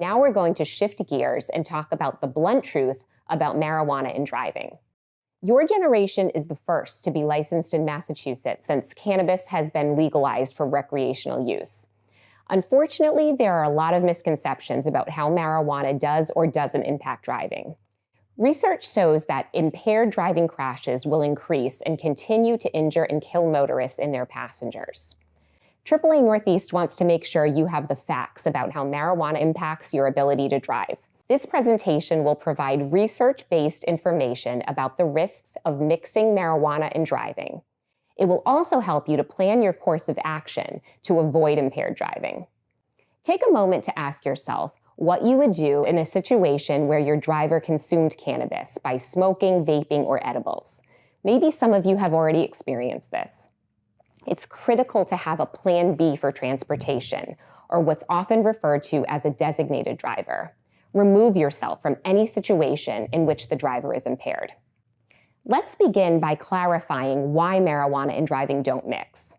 Now we're going to shift gears and talk about the blunt truth about marijuana and driving. Your generation is the first to be licensed in Massachusetts since cannabis has been legalized for recreational use. Unfortunately, there are a lot of misconceptions about how marijuana does or doesn't impact driving. Research shows that impaired driving crashes will increase and continue to injure and kill motorists and their passengers. AAA Northeast wants to make sure you have the facts about how marijuana impacts your ability to drive. This presentation will provide research-based information about the risks of mixing marijuana and driving. It will also help you to plan your course of action to avoid impaired driving. Take a moment to ask yourself what you would do in a situation where your driver consumed cannabis by smoking, vaping, or edibles. Maybe some of you have already experienced this. It's critical to have a plan B for transportation, or what's often referred to as a designated driver. Remove yourself from any situation in which the driver is impaired. Let's begin by clarifying why marijuana and driving don't mix.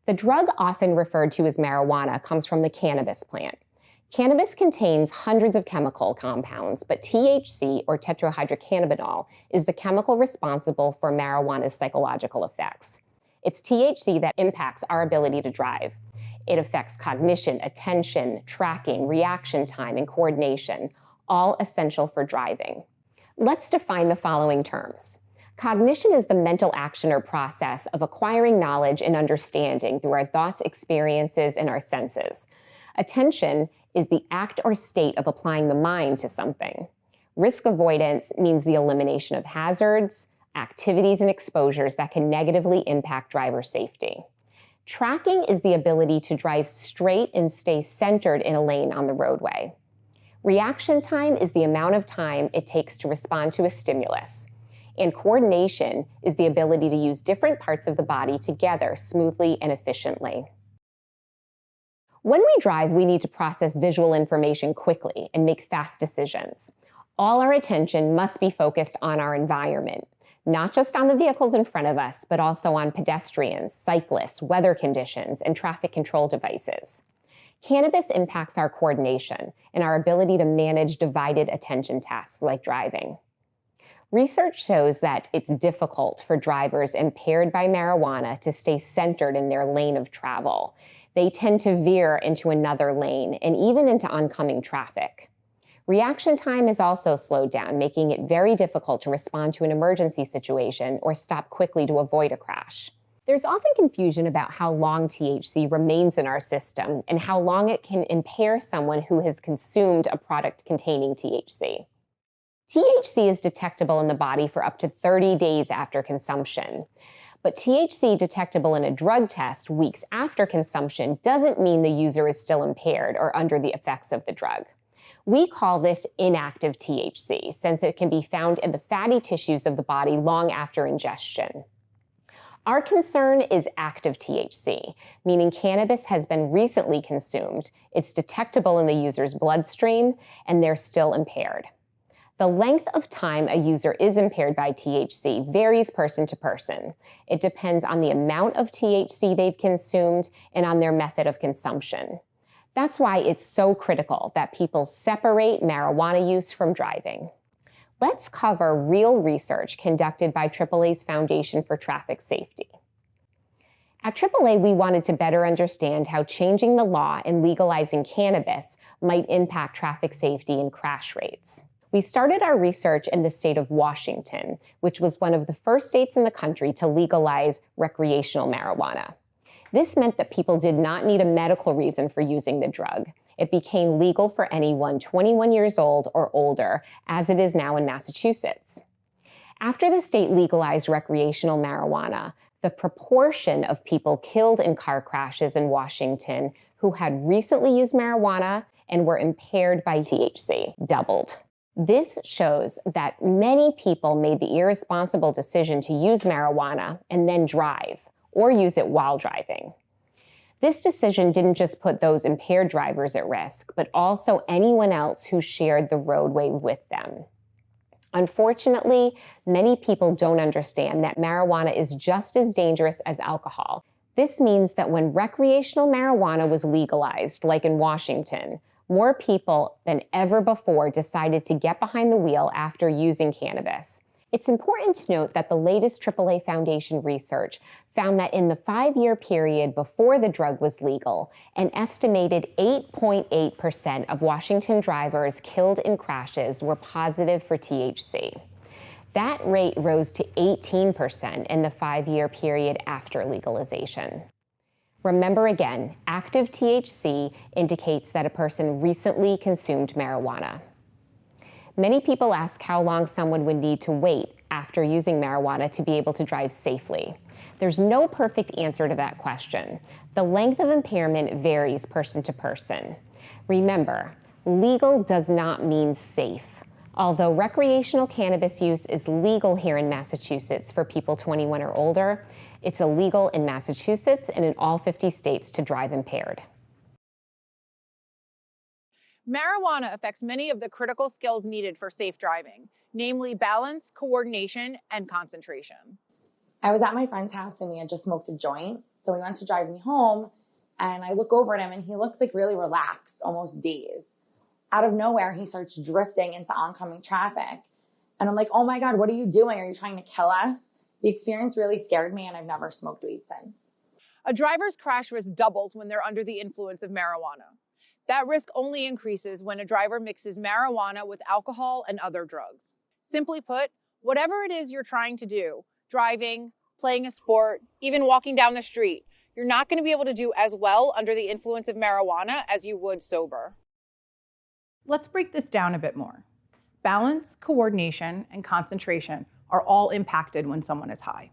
The drug often referred to as marijuana comes from the cannabis plant. Cannabis contains hundreds of chemical compounds, but THC, or tetrahydrocannabinol, is the chemical responsible for marijuana's psychological effects. It's THC that impacts our ability to drive. It affects cognition, attention, tracking, reaction time, and coordination, all essential for driving. Let's define the following terms. Cognition is the mental action or process of acquiring knowledge and understanding through our thoughts, experiences, and our senses. Attention is the act or state of applying the mind to something. Risk avoidance means the elimination of hazards, activities, and exposures that can negatively impact driver safety. Tracking is the ability to drive straight and stay centered in a lane on the roadway. Reaction time is the amount of time it takes to respond to a stimulus. And coordination is the ability to use different parts of the body together smoothly and efficiently. When we drive, we need to process visual information quickly and make fast decisions. All our attention must be focused on our environment, not just on the vehicles in front of us, but also on pedestrians, cyclists, weather conditions, and traffic control devices. Cannabis impacts our coordination and our ability to manage divided attention tasks like driving. Research shows that it's difficult for drivers impaired by marijuana to stay centered in their lane of travel. They tend to veer into another lane and even into oncoming traffic. Reaction time is also slowed down, making it very difficult to respond to an emergency situation or stop quickly to avoid a crash. There's often confusion about how long THC remains in our system and how long it can impair someone who has consumed a product containing THC. THC is detectable in the body for up to 30 days after consumption. But THC detectable in a drug test weeks after consumption doesn't mean the user is still impaired or under the effects of the drug. We call this inactive THC, since it can be found in the fatty tissues of the body long after ingestion. Our concern is active THC, meaning cannabis has been recently consumed, it's detectable in the user's bloodstream, and they're still impaired. The length of time a user is impaired by THC varies person to person. It depends on the amount of THC they've consumed and on their method of consumption. That's why it's so critical that people separate marijuana use from driving. Let's cover real research conducted by AAA's Foundation for Traffic Safety. At AAA, we wanted to better understand how changing the law and legalizing cannabis might impact traffic safety and crash rates. We started our research in the state of Washington, which was one of the first states in the country to legalize recreational marijuana. This meant that people did not need a medical reason for using the drug. It became legal for anyone 21 years old or older, as it is now in Massachusetts. After the state legalized recreational marijuana, the proportion of people killed in car crashes in Washington who had recently used marijuana and were impaired by THC doubled. This shows that many people made the irresponsible decision to use marijuana and then drive, or use it while driving. This decision didn't just put those impaired drivers at risk, but also anyone else who shared the roadway with them. Unfortunately, many people don't understand that marijuana is just as dangerous as alcohol. This means that when recreational marijuana was legalized, like in Washington, more people than ever before decided to get behind the wheel after using cannabis. It's important to note that the latest AAA Foundation research found that in the 5-year period before the drug was legal, an estimated 8.8% of Washington drivers killed in crashes were positive for THC. That rate rose to 18% in the 5-year period after legalization. Remember again, active THC indicates that a person recently consumed marijuana. Many people ask how long someone would need to wait after using marijuana to be able to drive safely. There's no perfect answer to that question. The length of impairment varies person to person. Remember, legal does not mean safe. Although recreational cannabis use is legal here in Massachusetts for people 21 or older, it's illegal in Massachusetts and in all 50 states to drive impaired. Marijuana affects many of the critical skills needed for safe driving, namely balance, coordination, and concentration. I was at my friend's house and we had just smoked a joint. So he went to drive me home and I look over at him and he looks like really relaxed, almost dazed. Out of nowhere, he starts drifting into oncoming traffic. And I'm like, oh my God, what are you doing? Are you trying to kill us? The experience really scared me and I've never smoked weed since. A driver's crash risk doubles when they're under the influence of marijuana. That risk only increases when a driver mixes marijuana with alcohol and other drugs. Simply put, whatever it is you're trying to do, driving, playing a sport, even walking down the street, you're not going to be able to do as well under the influence of marijuana as you would sober. Let's break this down a bit more. Balance, coordination, and concentration are all impacted when someone is high.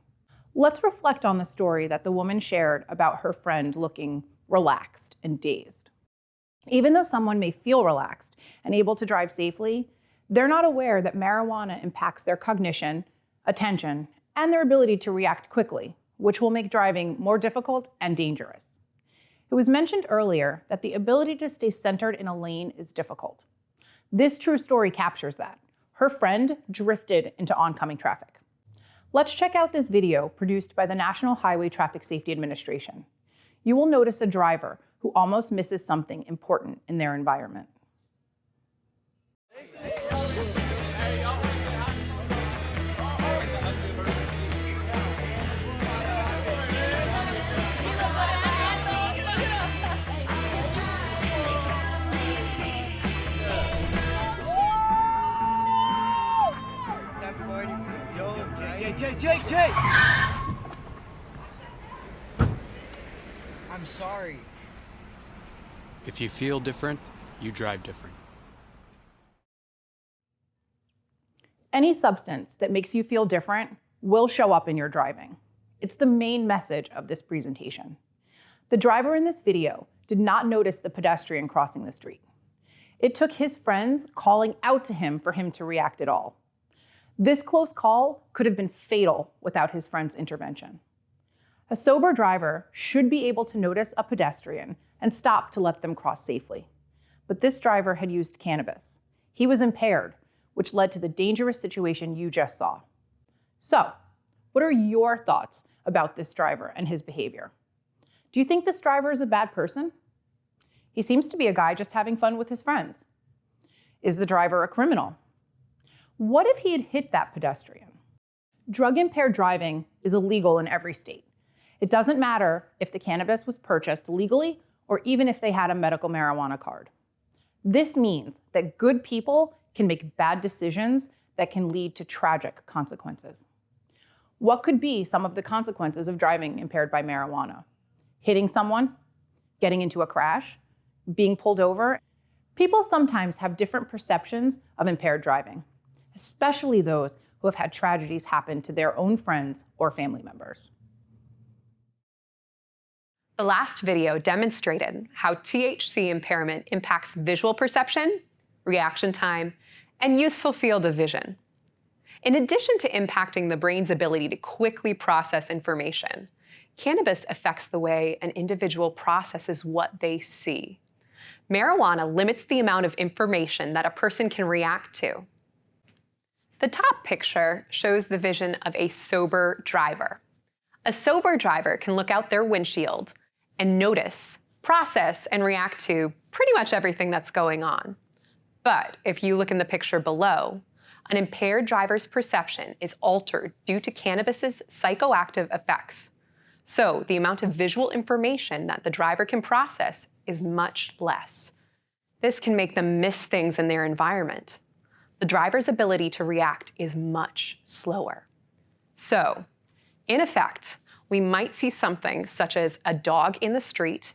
Let's reflect on the story that the woman shared about her friend looking relaxed and dazed. Even though someone may feel relaxed and able to drive safely, they're not aware that marijuana impacts their cognition, attention, and their ability to react quickly, which will make driving more difficult and dangerous. It was mentioned earlier that the ability to stay centered in a lane is difficult. This true story captures that. Her friend drifted into oncoming traffic. Let's check out this video produced by the National Highway Traffic Safety Administration. You will notice a driver who almost misses something important in their environment. Jake! I'm sorry. If you feel different, you drive different. Any substance that makes you feel different will show up in your driving. It's the main message of this presentation. The driver in this video did not notice the pedestrian crossing the street. It took his friends calling out to him for him to react at all. This close call could have been fatal without his friend's intervention. A sober driver should be able to notice a pedestrian and stop to let them cross safely. But this driver had used cannabis. He was impaired, which led to the dangerous situation you just saw. So, what are your thoughts about this driver and his behavior? Do you think this driver is a bad person? He seems to be a guy just having fun with his friends. Is the driver a criminal? What if he had hit that pedestrian? Drug-impaired driving is illegal in every state. It doesn't matter if the cannabis was purchased legally or even if they had a medical marijuana card. This means that good people can make bad decisions that can lead to tragic consequences. What could be some of the consequences of driving impaired by marijuana? Hitting someone, getting into a crash, being pulled over. People sometimes have different perceptions of impaired driving, especially those who have had tragedies happen to their own friends or family members. The last video demonstrated how THC impairment impacts visual perception, reaction time, and useful field of vision. In addition to impacting the brain's ability to quickly process information, cannabis affects the way an individual processes what they see. Marijuana limits the amount of information that a person can react to. The top picture shows the vision of a sober driver. A sober driver can look out their windshield and notice, process and react to pretty much everything that's going on. But if you look in the picture below, an impaired driver's perception is altered due to cannabis's psychoactive effects. So the amount of visual information that the driver can process is much less. This can make them miss things in their environment. The driver's ability to react is much slower. So, in effect, we might see something such as a dog in the street,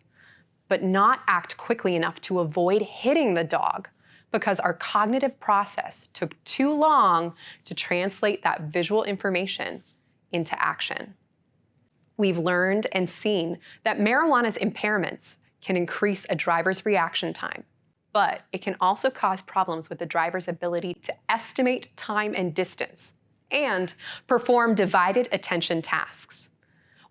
but not act quickly enough to avoid hitting the dog because our cognitive process took too long to translate that visual information into action. We've learned and seen that marijuana's impairments can increase a driver's reaction time, but it can also cause problems with the driver's ability to estimate time and distance and perform divided attention tasks.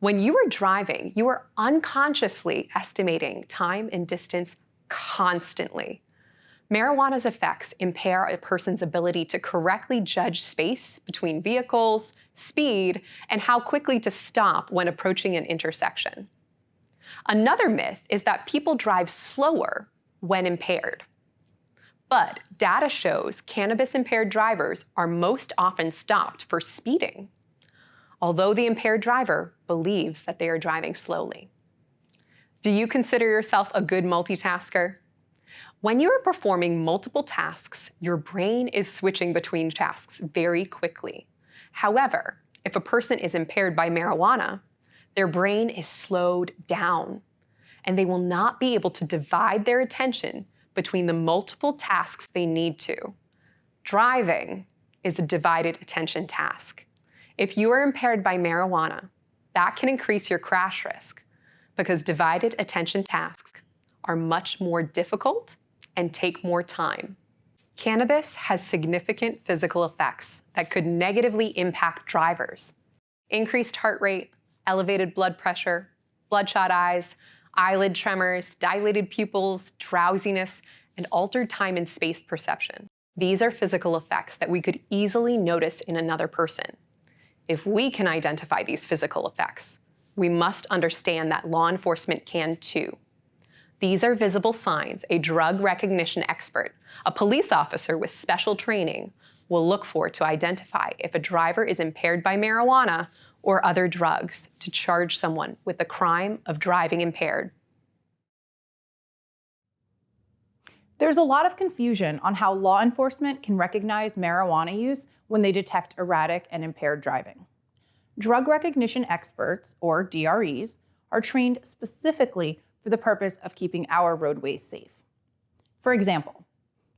When you are driving, you are unconsciously estimating time and distance constantly. Marijuana's effects impair a person's ability to correctly judge space between vehicles, speed, and how quickly to stop when approaching an intersection. Another myth is that people drive slower when impaired. But data shows cannabis-impaired drivers are most often stopped for speeding, although the impaired driver believes that they are driving slowly. Do you consider yourself a good multitasker? When you are performing multiple tasks, your brain is switching between tasks very quickly. However, if a person is impaired by marijuana, their brain is slowed down, and they will not be able to divide their attention between the multiple tasks they need to. Driving is a divided attention task. If you are impaired by marijuana, that can increase your crash risk because divided attention tasks are much more difficult and take more time. Cannabis has significant physical effects that could negatively impact drivers. Increased heart rate, elevated blood pressure, bloodshot eyes, eyelid tremors, dilated pupils, drowsiness, and altered time and space perception. These are physical effects that we could easily notice in another person. If we can identify these physical effects, we must understand that law enforcement can too. These are visible signs a drug recognition expert, a police officer with special training, will look for to identify if a driver is impaired by marijuana or other drugs to charge someone with the crime of driving impaired. There's a lot of confusion on how law enforcement can recognize marijuana use when they detect erratic and impaired driving. Drug recognition experts, or DREs, are trained specifically for the purpose of keeping our roadways safe. For example,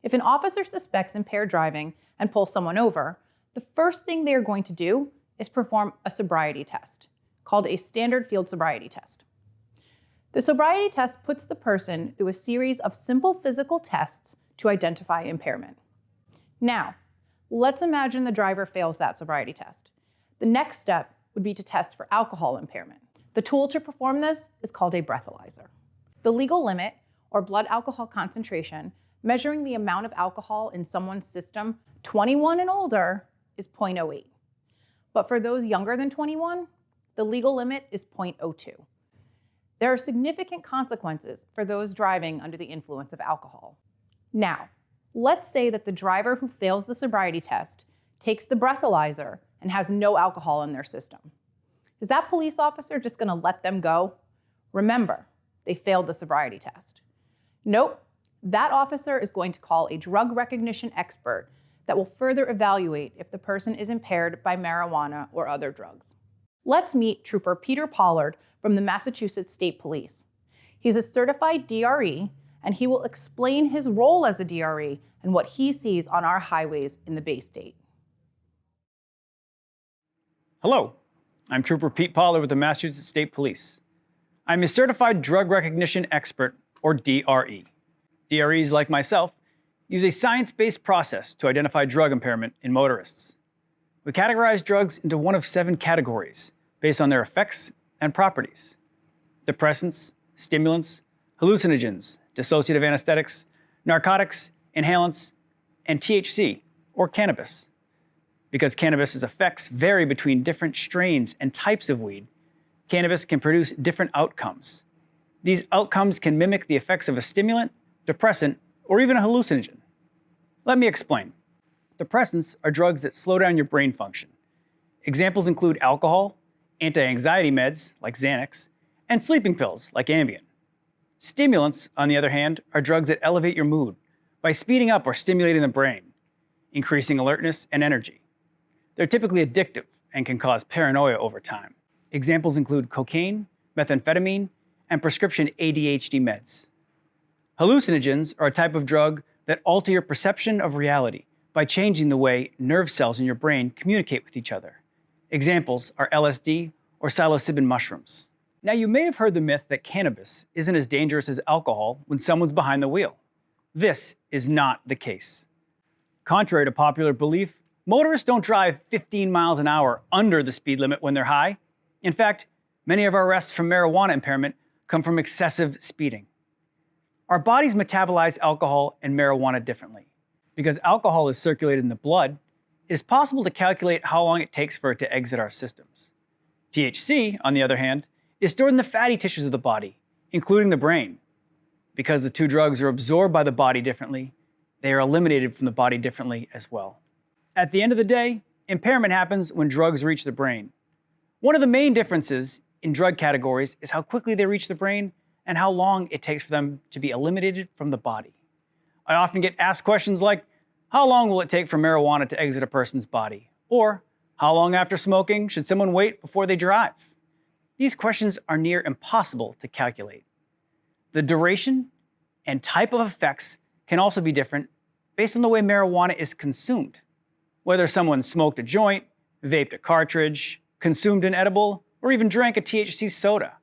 if an officer suspects impaired driving and pulls someone over, the first thing they are going to do is perform a sobriety test, called a standard field sobriety test. The sobriety test puts the person through a series of simple physical tests to identify impairment. Now, let's imagine the driver fails that sobriety test. The next step would be to test for alcohol impairment. The tool to perform this is called a breathalyzer. The legal limit, or blood alcohol concentration, measuring the amount of alcohol in someone's system 21 and older, is 0.08. But for those younger than 21, the legal limit is 0.02. There are significant consequences for those driving under the influence of alcohol. Now, let's say that the driver who fails the sobriety test takes the breathalyzer and has no alcohol in their system. Is that police officer just going to let them go? Remember, they failed the sobriety test. Nope, that officer is going to call a drug recognition expert that will further evaluate if the person is impaired by marijuana or other drugs. Let's meet Trooper Peter Pollard from the Massachusetts State Police. He's a certified DRE, and he will explain his role as a DRE and what he sees on our highways in the Bay State. Hello, I'm Trooper Pete Pollard with the Massachusetts State Police. I'm a certified drug recognition expert, or DRE. DREs, like myself, use a science-based process to identify drug impairment in motorists. We categorize drugs into one of 7 categories based on their effects and properties: depressants, stimulants, hallucinogens, dissociative anesthetics, narcotics, inhalants, and THC, or cannabis. Because cannabis's effects vary between different strains and types of weed, cannabis can produce different outcomes. These outcomes can mimic the effects of a stimulant, depressant, or even a hallucinogen. Let me explain. Depressants are drugs that slow down your brain function. Examples include alcohol, anti-anxiety meds like Xanax, and sleeping pills like Ambien. Stimulants, on the other hand, are drugs that elevate your mood by speeding up or stimulating the brain, increasing alertness and energy. They're typically addictive and can cause paranoia over time. Examples include cocaine, methamphetamine, and prescription ADHD meds. Hallucinogens are a type of drug that alter your perception of reality by changing the way nerve cells in your brain communicate with each other. Examples are LSD or psilocybin mushrooms. Now, you may have heard the myth that cannabis isn't as dangerous as alcohol when someone's behind the wheel. This is not the case. Contrary to popular belief, motorists don't drive 15 miles an hour under the speed limit when they're high. In fact, many of our arrests from marijuana impairment come from excessive speeding. Our bodies metabolize alcohol and marijuana differently. Because alcohol is circulated in the blood, it is possible to calculate how long it takes for it to exit our systems. THC, on the other hand, is stored in the fatty tissues of the body, including the brain. Because the two drugs are absorbed by the body differently, they are eliminated from the body differently as well. At the end of the day, impairment happens when drugs reach the brain. One of the main differences in drug categories is how quickly they reach the brain and how long it takes for them to be eliminated from the body. I often get asked questions like, how long will it take for marijuana to exit a person's body? Or, how long after smoking should someone wait before they drive? These questions are near impossible to calculate. The duration and type of effects can also be different based on the way marijuana is consumed. Whether someone smoked a joint, vaped a cartridge, consumed an edible, or even drank a THC soda.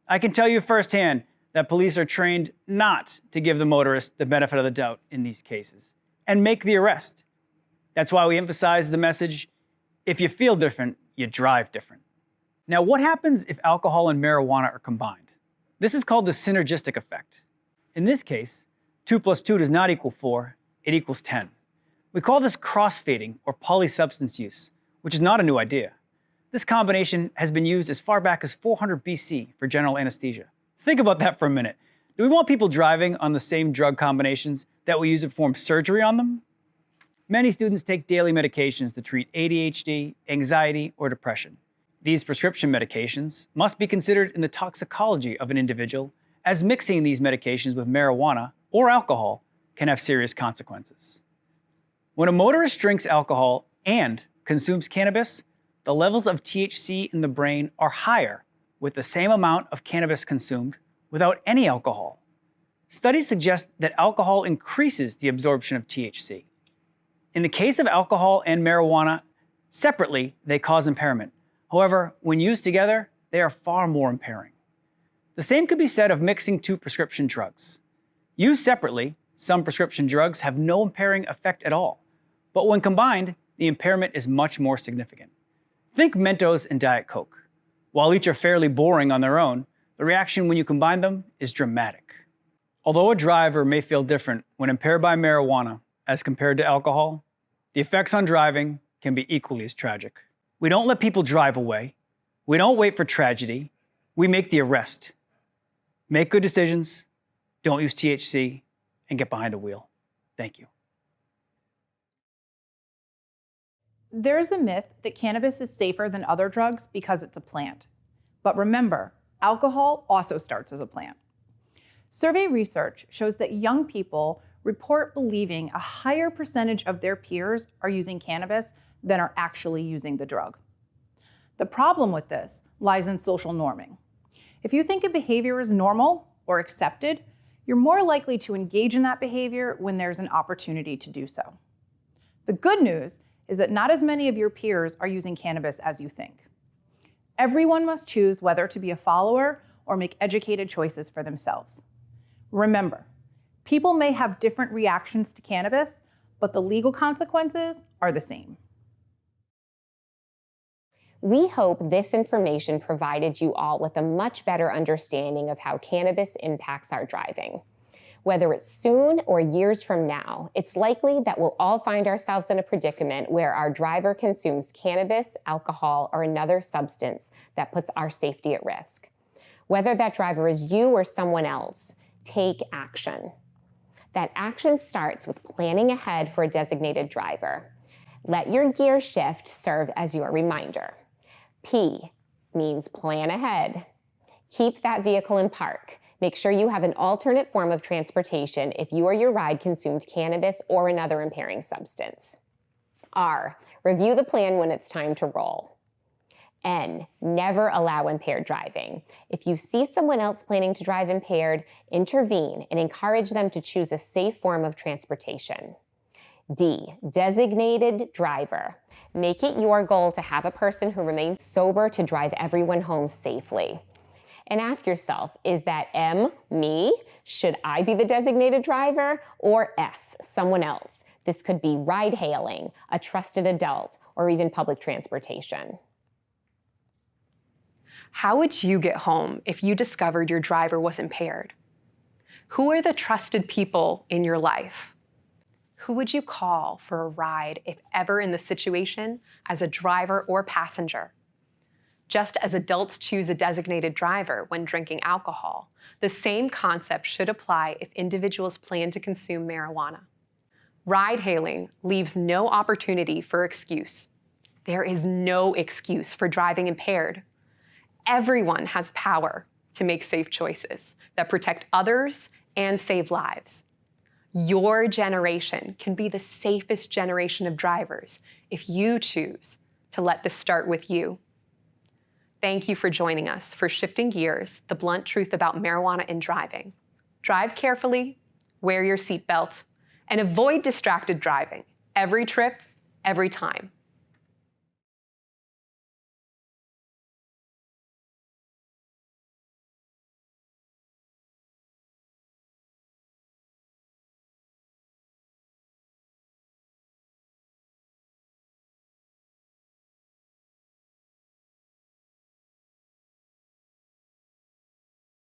I can tell you firsthand that police are trained not to give the motorist the benefit of the doubt in these cases and make the arrest. That's why we emphasize the message, if you feel different, you drive different. Now, what happens if alcohol and marijuana are combined? This is called the synergistic effect. In this case, 2 + 2 does not equal 4, it equals 10. We call this crossfading or polysubstance use, which is not a new idea. This combination has been used as far back as 400 BC for general anesthesia. Think about that for a minute. Do we want people driving on the same drug combinations that we use to perform surgery on them? Many students take daily medications to treat ADHD, anxiety, or depression. These prescription medications must be considered in the toxicology of an individual, as mixing these medications with marijuana or alcohol can have serious consequences. When a motorist drinks alcohol and consumes cannabis, the levels of THC in the brain are higher with the same amount of cannabis consumed without any alcohol. Studies suggest that alcohol increases the absorption of THC. In the case of alcohol and marijuana, separately, they cause impairment. However, when used together, they are far more impairing. The same could be said of mixing two prescription drugs. Used separately, some prescription drugs have no impairing effect at all, but when combined, the impairment is much more significant. Think Mentos and Diet Coke. While each are fairly boring on their own, the reaction when you combine them is dramatic. Although a driver may feel different when impaired by marijuana as compared to alcohol, the effects on driving can be equally as tragic. We don't let people drive away. We don't wait for tragedy. We make the arrest. Make good decisions, don't use THC, and get behind a wheel. Thank you. There's a myth that cannabis is safer than other drugs because it's a plant. But remember, alcohol also starts as a plant. Survey research shows that young people report believing a higher percentage of their peers are using cannabis than are actually using the drug. The problem with this lies in social norming. If you think a behavior is normal or accepted, you're more likely to engage in that behavior when there's an opportunity to do so. The good news is that not as many of your peers are using cannabis as you think. Everyone must choose whether to be a follower or make educated choices for themselves. Remember, people may have different reactions to cannabis, but the legal consequences are the same. We hope this information provided you all with a much better understanding of how cannabis impacts our driving. Whether it's soon or years from now, it's likely that we'll all find ourselves in a predicament where our driver consumes cannabis, alcohol, or another substance that puts our safety at risk. Whether that driver is you or someone else, take action. That action starts with planning ahead for a designated driver. Let your gear shift serve as your reminder. P means plan ahead. Keep that vehicle in park. Make sure you have an alternate form of transportation if you or your ride consumed cannabis or another impairing substance. R, review the plan when it's time to roll. N, never allow impaired driving. If you see someone else planning to drive impaired, intervene and encourage them to choose a safe form of transportation. D, designated driver. Make it your goal to have a person who remains sober to drive everyone home safely. And ask yourself, is that M, me? Should I be the designated driver? Or S, someone else? This could be ride hailing, a trusted adult, or even public transportation. How would you get home if you discovered your driver was impaired? Who are the trusted people in your life? Who would you call for a ride if ever in the situation as a driver or passenger? Just as adults choose a designated driver when drinking alcohol, the same concept should apply if individuals plan to consume marijuana. Ride-hailing leaves no opportunity for excuse. There is no excuse for driving impaired. Everyone has power to make safe choices that protect others and save lives. Your generation can be the safest generation of drivers if you choose to let this start with you. Thank you for joining us for Shifting Gears, the blunt truth about marijuana and driving. Drive carefully, wear your seatbelt, and avoid distracted driving every trip, every time.